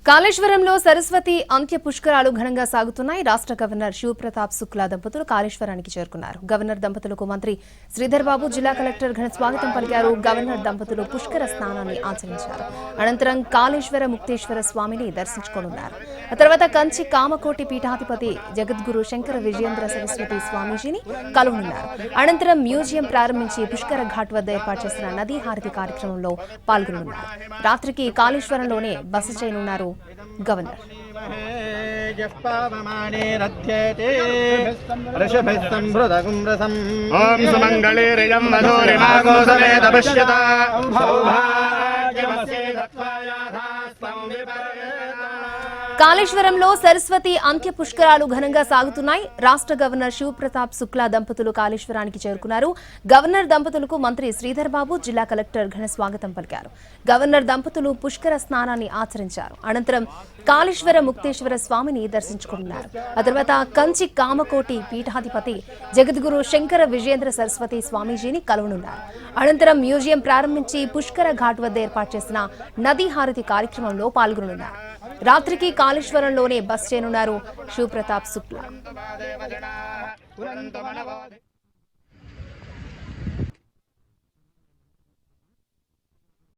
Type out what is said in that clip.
కాళేశ్వరంలో సరస్వతి అంత్య పుష్కరాలు ఘనంగా సాగుతున్నాయి. రాష్ట్ర గవర్నర్ శివప్రతాప్ శుక్లా దంపతులు కాళేశ్వరానికి చేరుకున్నారు. గవర్నర్ దంపతులకు మంత్రి శ్రీధర్ బాబు, జిల్లా కలెక్టర్ ఘన స్వాగతం పలికారు. గవర్నర్ దంపతులు పుష్కర స్నానాన్ని ఆచరించారు. అనంతరం కాళేశ్వర ముక్తేశ్వర స్వామిని దర్శించుకోనున్నారు. ఆ తర్వాత కంచి కామకోటి పీఠాధిపతి జగద్గురు శంకర విజయేంద్ర సరస్వతి స్వామీజీని కలువనున్నారు. అనంతరం మ్యూజియం ప్రారంభించి పుష్కర ఘాట్ వద్ద ఏర్పాటు చేసిన నదీ హారతి కార్యక్రమంలో పాల్గొనున్నారు. రాత్రికి కాళేశ్వరంలోనే బస చేయనున్నారు గవర్నర్. కాళేశ్వరంలో సరస్వతి అంత్య పుష్కరాలు ఘనంగా సాగుతున్నాయి. రాష్ట్ర గవర్నర్ శివప్రతాప్ శుక్లా దంపతులు కాళేశ్వరానికి చేరుకున్నారు. గవర్నర్ దంపతులకు మంత్రి శ్రీధర్ బాబు, జిల్లా కలెక్టర్ ఘన స్వాగతం పలికారు. గవర్నర్ దంపతులు పుష్కర స్నానాన్ని ఆచరించారు. అనంతరం కాళేశ్వర ముక్తేశ్వర స్వామిని దర్శించుకున్నారు. ఆ తర్వాత కంచి కామకోటి పీఠాధిపతి జగద్గురు శంకర విజయేంద్ర సరస్వతి స్వామీజీని కలువనున్నారు. అనంతరం మ్యూజియం ప్రారంభించి పుష్కర ఘాట్ వద్ద ఏర్పాటు చేసిన నదీ హారతి కార్యక్రమంలో పాల్గొనున్నారు. రాత్రికి కాళేశ్వరంలోనే బస్ చేయనున్నారు శివప్రతాప్ శుక్లా.